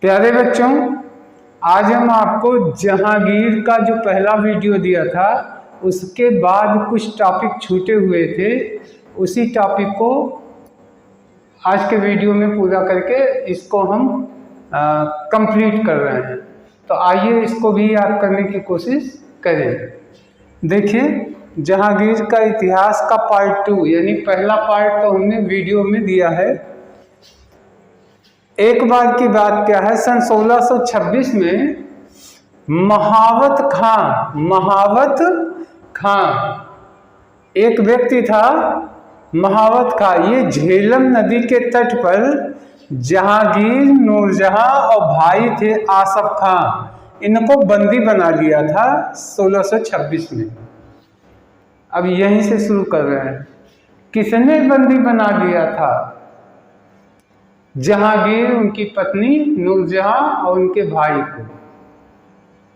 प्यारे बच्चों, आज हम आपको जहांगीर का जो पहला वीडियो दिया था उसके बाद कुछ टॉपिक छूटे हुए थे, उसी टॉपिक को आज के वीडियो में पूरा करके इसको हम कंप्लीट कर रहे हैं। तो आइए इसको भी याद करने की कोशिश करें। देखिए, जहांगीर का इतिहास का पार्ट 2 यानी पहला पार्ट तो हमने वीडियो में दिया है। एक बार की बात क्या है, सन 1626 में महावत खां एक व्यक्ति था। महावत खां ये झेलम नदी के तट पर जहांगीर, नूरजहां और भाई थे आसफ खां, इनको बंदी बना लिया था 1626 में। अब यहीं से शुरू कर रहे हैं। किसने बंदी बना लिया था? जहांगीर, उनकी पत्नी नूरजहां और उनके भाई को।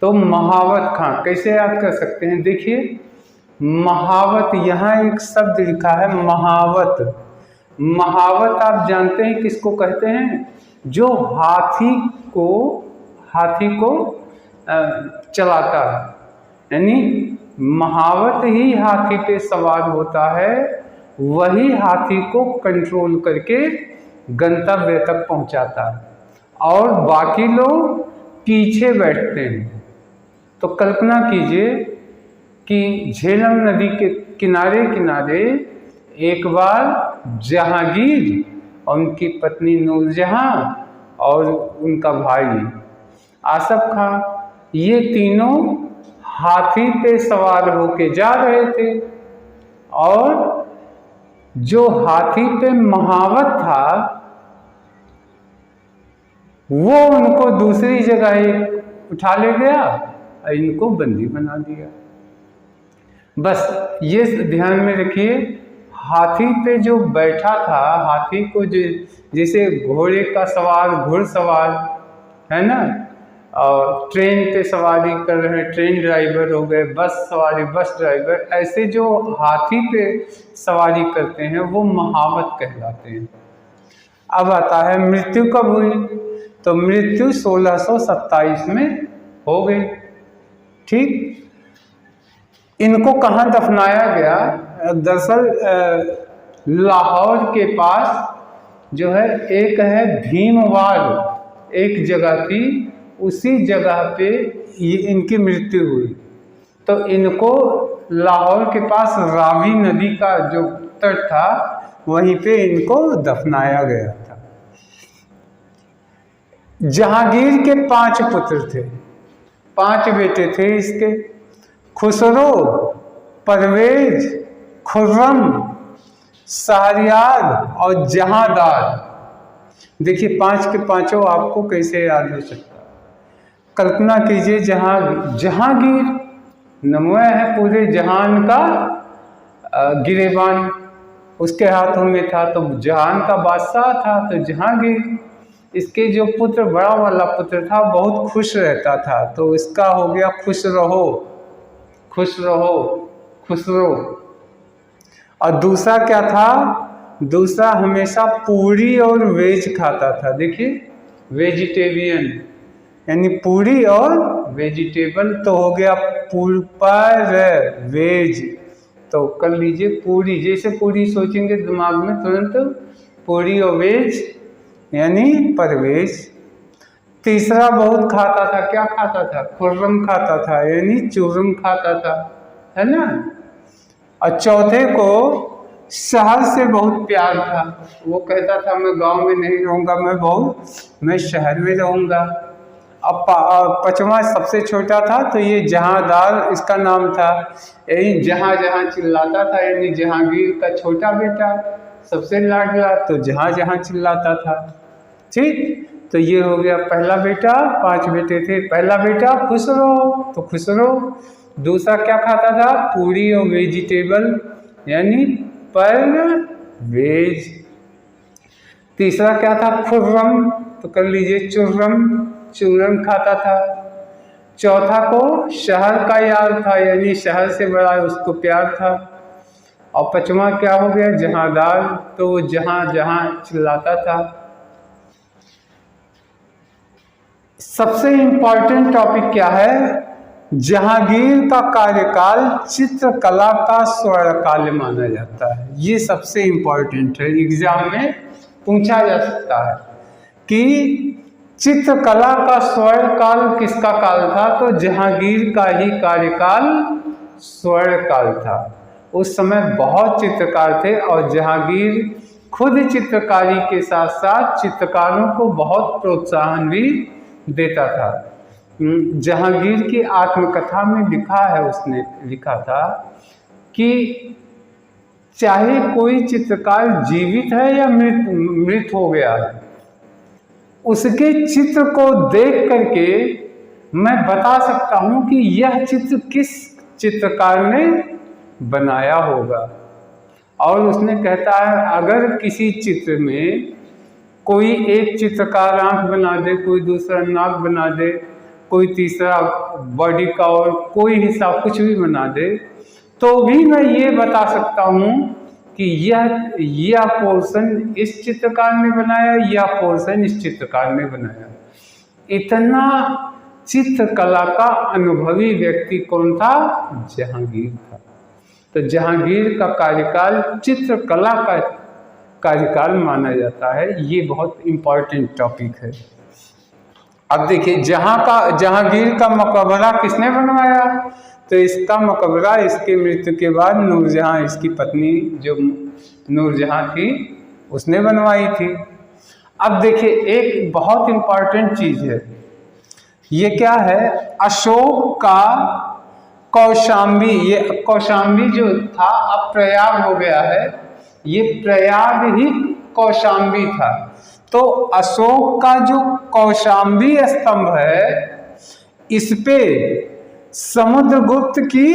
तो महावत खां कैसे याद कर सकते हैं? देखिए, महावत, यहाँ एक शब्द लिखा है महावत। महावत आप जानते हैं किसको कहते हैं? जो हाथी को चलाता है, यानी महावत ही हाथी पे सवार होता है, वही हाथी को कंट्रोल करके गंतव्य तक पहुंचाता है और बाकी लोग पीछे बैठते हैं। तो कल्पना कीजिए कि झेलम नदी के किनारे किनारे एक बार जहांगीर और उनकी पत्नी नूरजहां और उनका भाई आसफ खां, ये तीनों हाथी पे सवार होके जा रहे थे और जो हाथी पे महावत था वो उनको दूसरी जगह उठा ले गया और इनको बंदी बना दिया। बस ये ध्यान में रखिए, हाथी पे जो बैठा था, हाथी को जैसे घोड़े का सवार घुड़सवार है ना, और ट्रेन पे सवारी कर रहे हैं, ट्रेन ड्राइवर हो गए, बस सवारी बस ड्राइवर, ऐसे जो हाथी पे सवारी करते हैं वो महावत कहलाते हैं। अब आता है मृत्यु कब हुई? तो मृत्यु 1627 में हो गई। ठीक, इनको कहाँ दफनाया गया? दरअसल लाहौर के पास जो है एक है भीमवार, एक जगह थी, उसी जगह पे ये इनकी मृत्यु हुई। तो इनको लाहौर के पास रावी नदी का जो तट था वहीं पे इनको दफनाया गया था। जहांगीर के 5 पुत्र थे, 5 बेटे थे इसके। खुसरो, परवेज, खुर्रम, शहरयार और जहांदार। देखिए, 5 के 5 आपको कैसे याद हो सकता? कल्पना कीजिए, जहांगीर नमूया है पूरे जहान का गिरेबान, उसके हाथों में था, तो जहान का बादशाह था। तो जहांगीर, इसके जो पुत्र, बड़ा वाला पुत्र था, बहुत खुश रहता था, तो इसका हो गया खुश रहो, खुश रहो, खुसरो। और दूसरा क्या था? दूसरा हमेशा पूरी और वेज खाता था। देखिए, वेजिटेरियन, यानी पूरी और वेजिटेबल, तो हो गया पर वेज। तो कर लीजिए पूरी, जैसे पूरी सोचेंगे दिमाग में तुरंत पूरी और वेज यानी परवेज। तीसरा बहुत खाता था, क्या खाता था? खुर्रम खाता था, यानी चूरम खाता था, है ना। और चौथे को शहर से बहुत प्यार था, वो कहता था मैं गांव में नहीं रहूँगा, मैं शहर में रहूँगा। अब 5वां सबसे छोटा था, तो ये जहांदार इसका नाम था, यही जहाँ जहाँ चिल्लाता था, यानी जहांगीर का छोटा बेटा सबसे लाडला, तो जहाँ जहाँ चिल्लाता था। ठीक, तो ये हो गया पहला बेटा। 5 बेटे थे। पहला बेटा खुसरो, तो खुसरो। दूसरा क्या खाता था? पूरी और वेजिटेबल, यानी पर वेज। तीसरा क्या था? खुर्रम, तो कर लीजिए चुर्रम, चूरन खाता था। चौथा को शहर का यार था, यानी शहर से बड़ा उसको प्यार था। और 5वां क्या हो गया? जहांदार, तो वो जहाँ जहाँ चिल्लाता था। सबसे इम्पोर्टेंट टॉपिक क्या है? जहांगीर का कार्यकाल चित्रकला का स्वर्णकाल माना जाता है। ये सबसे इम्पोर्टेंट है, एग्जाम में पूछा जा सकता है कि चित्रकला का स्वर्णकाल किसका काल था? तो जहांगीर का ही कार्यकाल स्वर्णकाल था। उस समय बहुत चित्रकार थे और जहांगीर खुद चित्रकारी के साथ साथ चित्रकारों को बहुत प्रोत्साहन भी देता था। जहांगीर की आत्मकथा में लिखा है, उसने लिखा था कि चाहे कोई चित्रकार जीवित है या मृत हो गया है, उसके चित्र को देख करके मैं बता सकता हूं कि यह चित्र किस चित्रकार ने बनाया होगा। और उसने कहता है अगर किसी चित्र में कोई एक चित्रकार आंख बना दे, कोई दूसरा नाक बना दे, कोई तीसरा बॉडी का और कोई हिस्सा कुछ भी बना दे, तो भी मैं ये बता सकता हूँ कि यह पोर्शन इस चित्रकार ने बनाया, यह पोर्शन इस चित्रकार ने बनाया। इतना चित्रकला का अनुभवी व्यक्ति कौन था? जहांगीर था। तो जहांगीर का कार्यकाल चित्रकला का कार्यकाल माना जाता है। ये बहुत इम्पोर्टेंट टॉपिक है। अब देखिए जहांगीर का मकबरा किसने बनवाया? तो इसका मकबरा इसके मृत्यु के बाद नूरजहां, इसकी पत्नी जो नूरजहां थी, उसने बनवाई थी। अब देखिए एक बहुत इम्पोर्टेंट चीज है, ये क्या है? अशोक का कौशाम्बी। ये कौशाम्बी जो था अब प्रयाग हो गया है, ये प्रयाग ही कौशाम्बी था। तो अशोक का जो कौशाम्बी स्तंभ है, इस पे समुद्रगुप्त की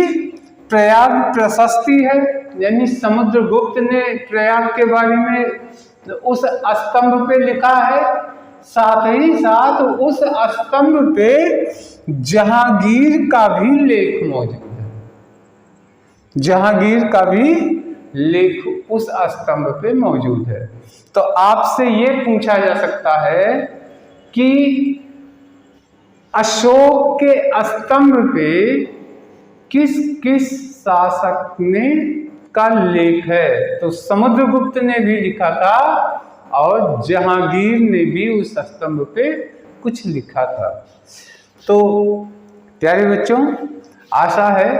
प्रयाग प्रशस्ति है, यानी समुद्रगुप्त ने प्रयाग के बारे में उस स्तंभ पे लिखा है। साथ ही साथ उस स्तंभ पे जहांगीर का भी लेख मौजूद है। जहांगीर का भी लेख उस स्तंभ पे मौजूद है। तो आपसे ये पूछा जा सकता है कि अशोक के स्तंभ पे किस किस शासक ने का लेख है? तो समुद्रगुप्त ने भी लिखा था और जहांगीर ने भी उस स्तंभ पे कुछ लिखा था। तो प्यारे बच्चों, आशा है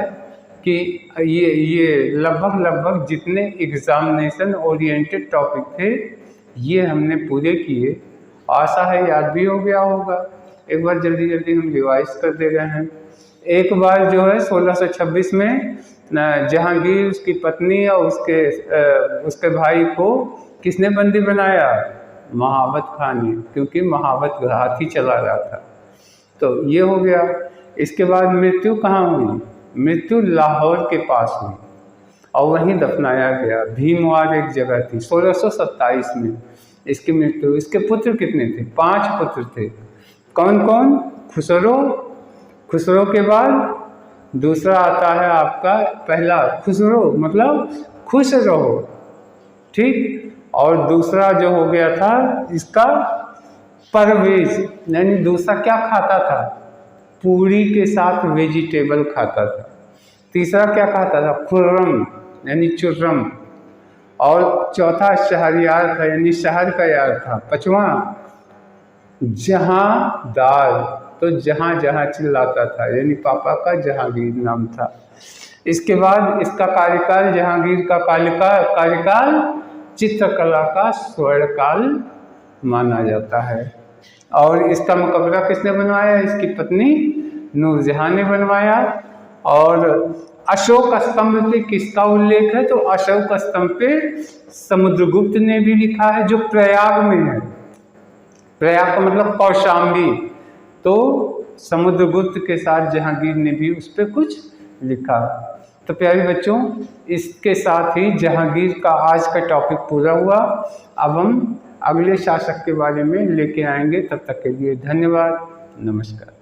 कि ये लगभग जितने एग्जामिनेशन ओरिएंटेड टॉपिक थे ये हमने पूरे किए। आशा है याद भी हो गया होगा। एक बार जल्दी हम रिवाइज कर दे रहे हैं। एक बार जो है 1626 में जहांगीर, उसकी पत्नी और उसके भाई को किसने बंदी बनाया? महावत खान ने, क्योंकि महावत हाथी चला रहा था। तो ये हो गया। इसके बाद मृत्यु कहाँ हुई? मृत्यु लाहौर के पास हुई और वहीं दफनाया गया। भीमवार एक जगह थी। 1627 में इसकी मृत्यु। इसके पुत्र कितने थे? 5 पुत्र थे। कौन कौन? खुसरो के बाद दूसरा आता है आपका, पहला खुसरो मतलब खुश रहो, ठीक। और दूसरा जो हो गया था इसका परवेज, यानी दूसरा क्या खाता था? पूरी के साथ वेजिटेबल खाता था। तीसरा क्या खाता था? खुर्रम यानी चुर्रम। और चौथा शहरयार था, यानी शहर का यार था। 5वां जहांदार, तो जहां चिल्लाता था, यानी पापा का जहांगीर नाम था। इसके बाद इसका कार्यकाल, जहांगीर का कार्यकाल चित्रकला का स्वर्णकाल माना जाता है। और इसका मकबरा किसने बनवाया? इसकी पत्नी नूरजहां ने बनवाया। और अशोक स्तंभ पे किसका उल्लेख है? तो अशोक स्तंभ पे समुद्रगुप्त ने भी लिखा है, जो प्रयाग में है। प्रयाग का मतलब कौशाम्बी। तो समुद्रगुप्त के साथ जहांगीर ने भी उस पर कुछ लिखा। तो प्यारे बच्चों, इसके साथ ही जहांगीर का आज का टॉपिक पूरा हुआ। अब हम अगले शासक के बारे में लेके आएंगे। तब तक के लिए धन्यवाद, नमस्कार।